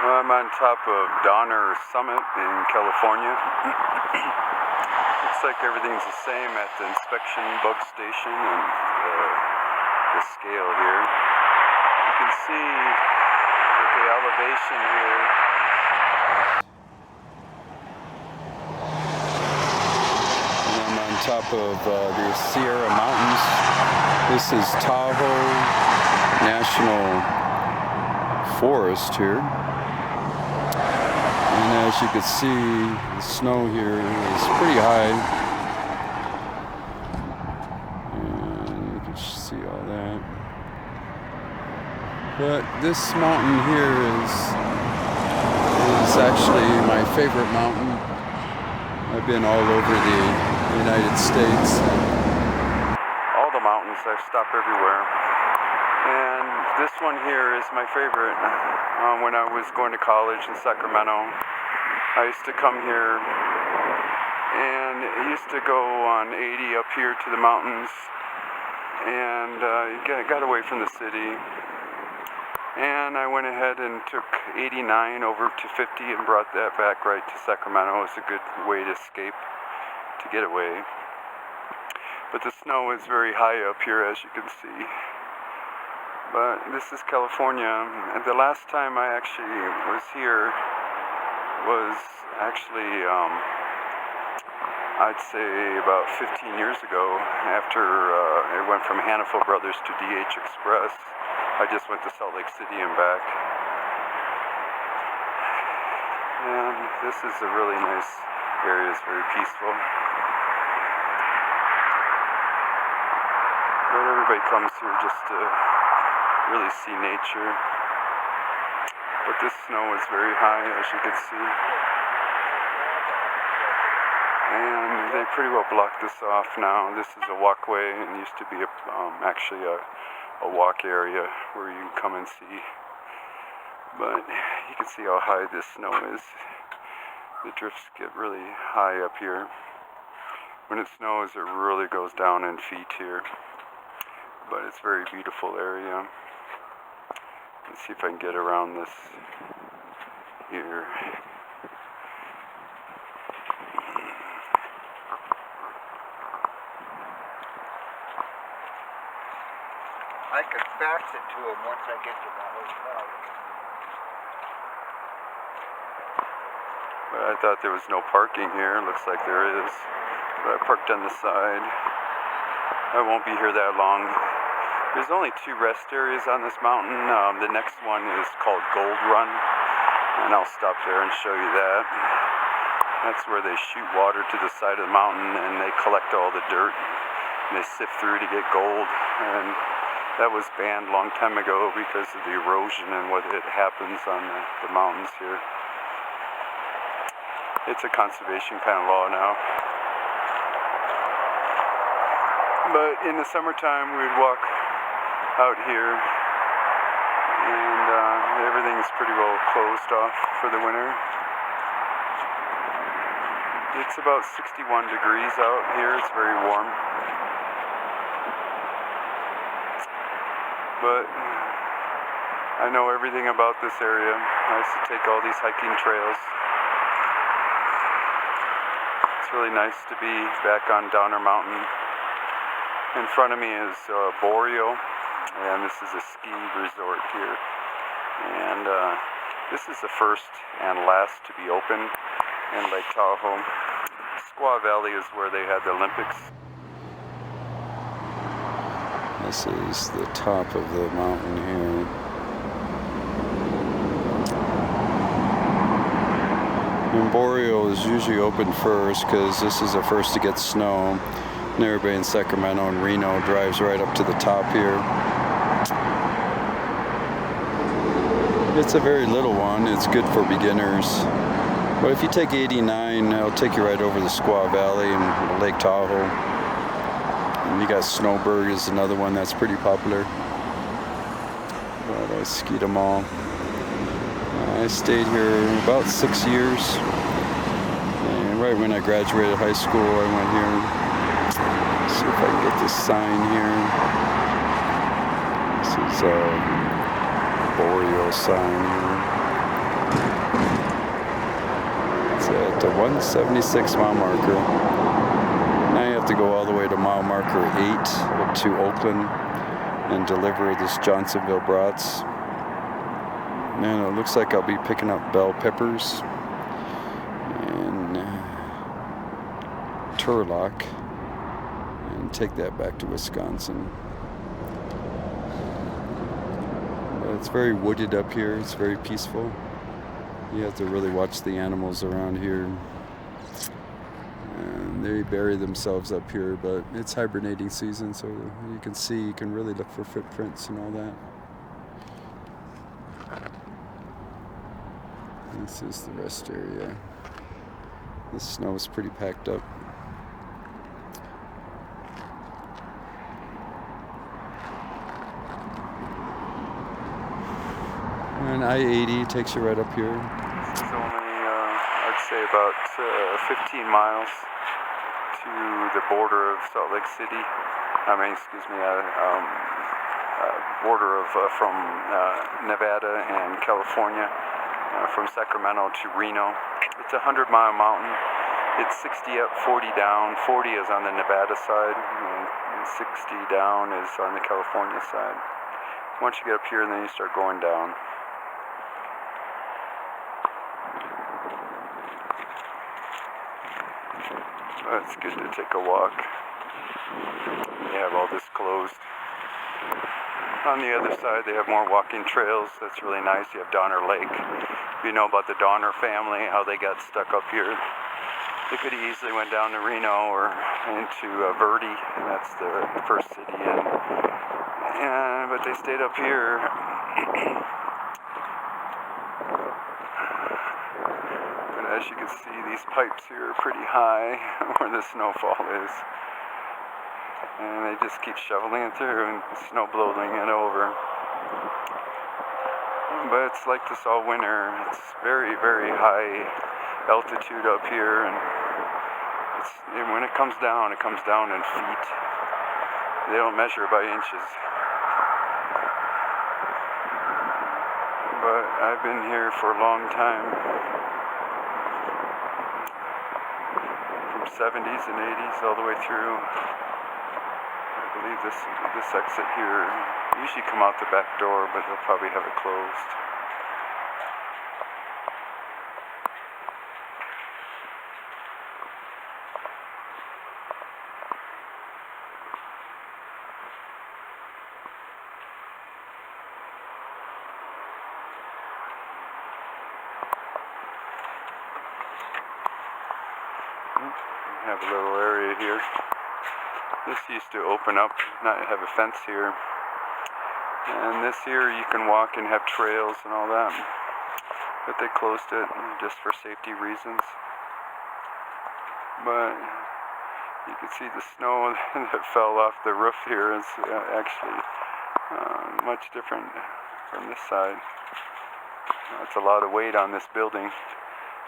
I'm on top of Donner Summit in California. Looks like everything's the same at the inspection bug station and the scale here. You can see with the elevation here. And I'm on top of the Sierra Mountains. This is Tahoe National Forest here. And as you can see, the snow here is pretty high. And you can see all that. But this mountain here is actually my favorite mountain. I've been all over the United States. All the mountains, I've stopped everywhere. And this one here is my favorite. When I was going to college in Sacramento, I used to come here and I used to go on 80 up here to the mountains and got away from the city. And I went ahead and took 89 over to 50 and brought that back right to Sacramento. It's a good way to escape, to get away. But the snow is very high up here, as you can see. But this is California, and the last time I actually was here was actually, I'd say about 15 years ago, after it went from Hannaford Brothers to DH Express. I just went to Salt Lake City and back. And this is a really nice area, it's very peaceful. But everybody comes here just to really see nature. But this snow is very high, as you can see. And they pretty well blocked this off now. This is a walkway, and it used to be actually a walk area where you can come and see. But you can see how high this snow is. The drifts get really high up here. When it snows, it really goes down in feet here. But it's a very beautiful area. Let's see if I can get around this here. I can fax it to him once I get to the hotel. But I thought there was no parking here. Looks like there is. But I parked on the side. I won't be here that long. There's only 2 rest areas on this mountain. The next one is called Gold Run, and I'll stop there and show you that. That's where they shoot water to the side of the mountain and they collect all the dirt and they sift through to get gold. And that was banned a long time ago because of the erosion and what it happens on the mountains here. It's a conservation kind of law now. But in the summertime, we'd walk out here, and everything's pretty well closed off for the winter. It's about 61 degrees out here. It's very warm. But I know everything about this area. I used to take all these hiking trails. It's really nice to be back on Donner Mountain. In front of me is Boreal, and this is a ski resort here. And this is the first and last to be opened in Lake Tahoe. Squaw Valley is where they had the Olympics. This is the top of the mountain here. And Boreal is usually open first because this is the first to get snow. And everybody in Sacramento and Reno drives right up to the top here. It's a very little one. It's good for beginners. But if you take 89, it'll take you right over the Squaw Valley and Lake Tahoe. And you got Snowbird is another one that's pretty popular. But I skied them all. I stayed here about 6 years. And right when I graduated high school, I went here. Let's see if I can get this sign here. This is a Boreal sign here. It's at the 176 mile marker. Now you have to go all the way to mile marker 8 to Oakland and deliver this Johnsonville brats. And it looks like I'll be picking up bell peppers and Turlock and take that back to Wisconsin. It's very wooded up here. It's very peaceful. You have to really watch the animals around here. And they bury themselves up here, but it's hibernating season, so you can really look for footprints and all that. This is the rest area. The snow is pretty packed up. And I-80 takes you right up here. It's only, I'd say, about 15 miles to the border of Salt Lake City. Border of from Nevada and California, from Sacramento to Reno. It's a 100-mile mountain. It's 60 up, 40 down. 40 is on the Nevada side, and 60 down is on the California side. Once you get up here, then you start going down. It's good to take a walk. They have all this closed. On the other side, they have more walking trails. That's really nice. You have Donner Lake. You know about the Donner family, how they got stuck up here. They could have easily went down to Reno or into Verde, and that's the first city in. But they stayed up here. As you can see, these pipes here are pretty high where the snowfall is. And they just keep shoveling it through and snow blowing it over. But it's like this all winter. It's very, very high altitude up here. And when it comes down in feet. They don't measure by inches. But I've been here for a long time. 70s and 80s all the way through. I believe this exit here, usually come out the back door, but they'll probably have it closed. Have a little area here. This used to open up, not have a fence here. And this here you can walk and have trails and all that. But they closed it just for safety reasons. But you can see the snow that fell off the roof here is actually much different from this side. That's a lot of weight on this building.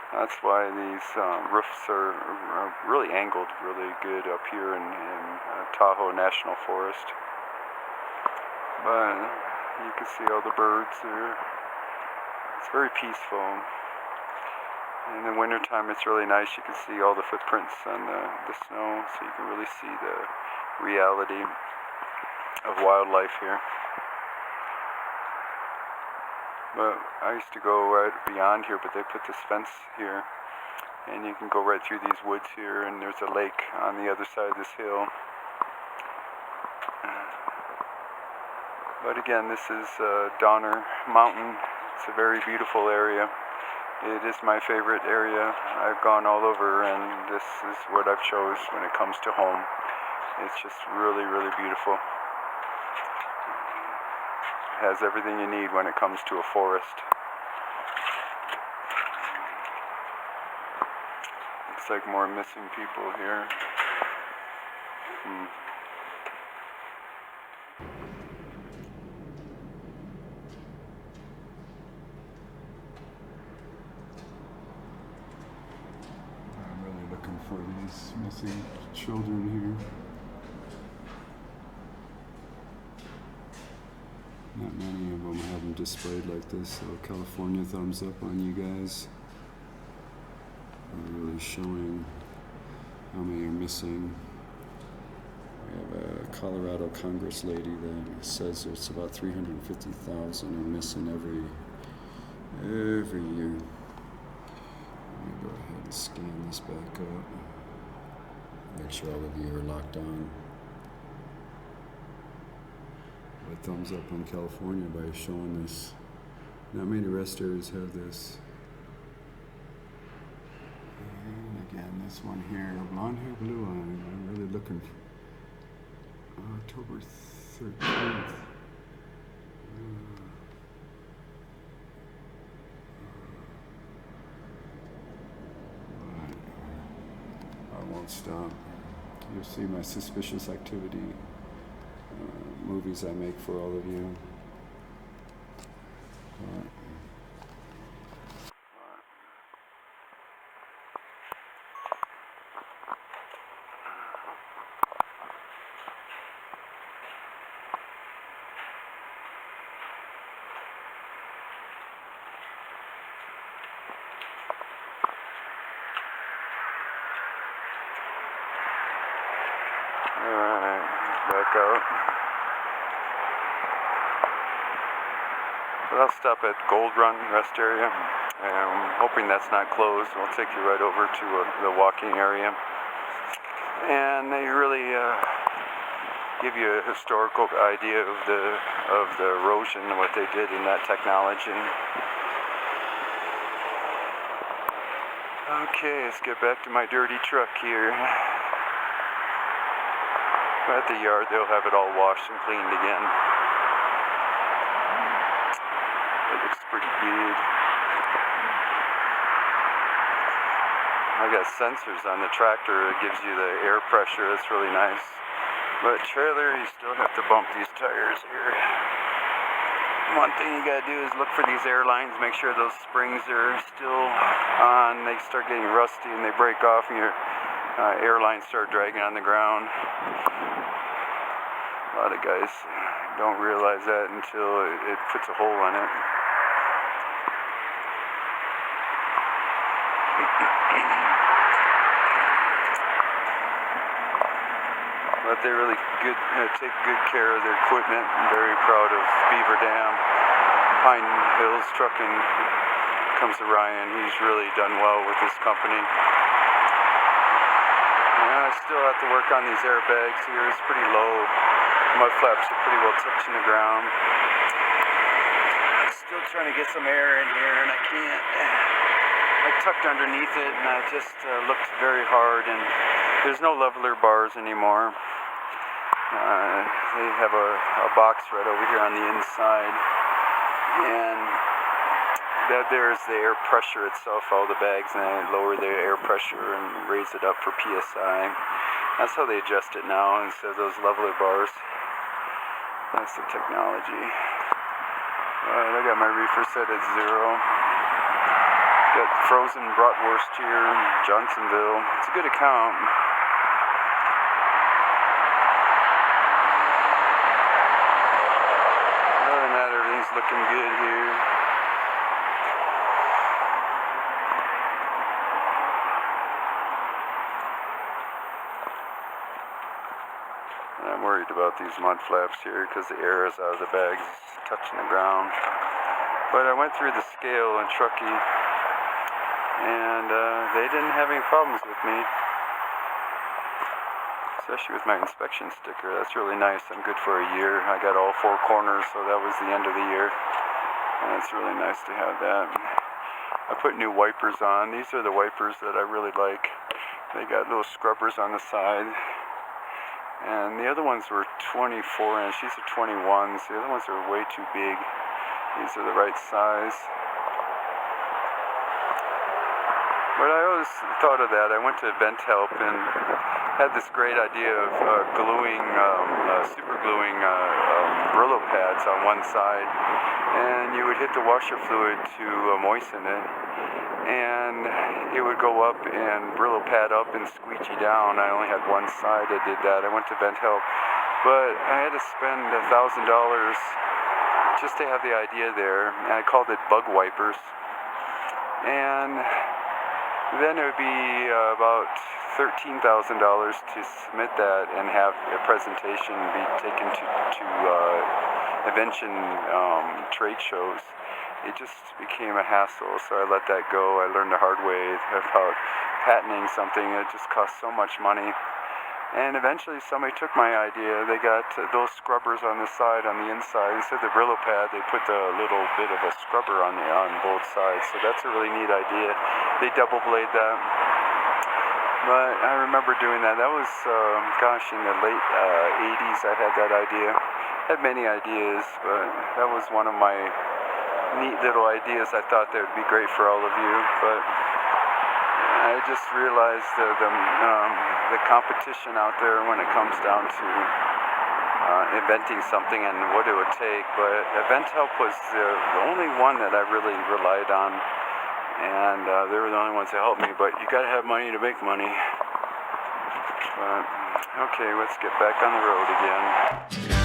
That's why these roofs are really angled really good up here in Tahoe National Forest. But you can see all the birds there. It's very peaceful. In the wintertime it's really nice. You can see all the footprints on the snow, so you can really see the reality of wildlife here. But I used to go right beyond here, but they put this fence here, and you can go right through these woods here, and there's a lake on the other side of this hill. But again, this is Donner Mountain. It's a very beautiful area. It is my favorite area. I've gone all over, and this is what I've chose when it comes to home. It's just really, really beautiful. Has everything you need when it comes to a forest. Looks like more missing people here. I'm really looking for these missing children here. Not many of them have them displayed like this. So California thumbs up on you guys. Really showing how many are missing. We have a Colorado Congress lady that says it's about 350,000 are missing every year. Let me go ahead and scan this back up. Make sure all of you are locked on. A thumbs up on California by showing this. Not many rest areas have this. And again, this one here, blonde hair, blue eye. I'm really looking for October 13th. I won't stop. You'll see my suspicious activity movies I make for all of you. Alright, back out. But I'll stop at Gold Run Rest Area. I'm hoping that's not closed. We'll take you right over to the walking area. And they really give you a historical idea of the erosion and what they did in that technology. Okay, let's get back to my dirty truck here. At the yard, they'll have it all washed and cleaned again. It looks pretty good. I got sensors on the tractor. It gives you the air pressure. That's really nice. But trailer, you still have to bump these tires here. One thing you gotta do is look for these air lines. Make sure those springs are still on. They start getting rusty and they break off, and your airlines start dragging on the ground. A lot of guys don't realize that until it puts a hole in it. But they really take good care of their equipment. I'm very proud of Beaver Dam. Pine Hills Trucking comes to Ryan. He's really done well with this company. I still have to work on these airbags here. It's pretty low. Mud flaps are pretty well touching the ground. I'm still trying to get some air in here, and I can't. I tucked underneath it, and I just looked very hard, and there's no leveler bars anymore. They have a box right over here on the inside, and there's the air pressure itself, all the bags, and I lower the air pressure and raise it up for PSI. That's how they adjust it now instead of those leveler bars. That's the technology. Alright, I got my reefer set at 0. Got frozen bratwurst here in Johnsonville. It's a good account. Other than that, everything's looking good here. I'm worried about these mud flaps here because the air is out of the bags, touching the ground. But I went through the scale in Truckee, and they didn't have any problems with me, especially with my inspection sticker. That's really nice. I'm good for a year. I got all 4 corners, so that was the end of the year, and it's really nice to have that. I put new wipers on. These are the wipers that I really like. They got little scrubbers on the side. And the other ones were 24 inch. These are 21s. The other ones are way too big. These are the right size. But I always thought of that. I went to Event Help and had this great idea of super gluing Brillo pads on one side. And you would hit the washer fluid to moisten it. And it would go up and Brillo pad up and squeegee down. I only had one side that did that. I went to Event Help, but I had to spend $1,000 just to have the idea there. And I called it bug wipers. And then it would be about $13,000 to submit that and have a presentation be taken to invention trade shows. It just became a hassle, so I let that go. I learned the hard way about patenting something. It just cost so much money. And eventually somebody took my idea. They got those scrubbers on the side, on the inside. Instead of the Brillo pad, they put a little bit of a scrubber on both sides. So that's a really neat idea. They double blade that. But I remember doing that. That was, in the late 80s I had that idea. Had many ideas, but that was one of my neat little ideas. I thought that would be great for all of you. But I just realized the competition out there when it comes down to inventing something and what it would take. But EventHelp was the only one that I really relied on, and they were the only ones that helped me. But you got to have money to make money. But okay, let's get back on the road again.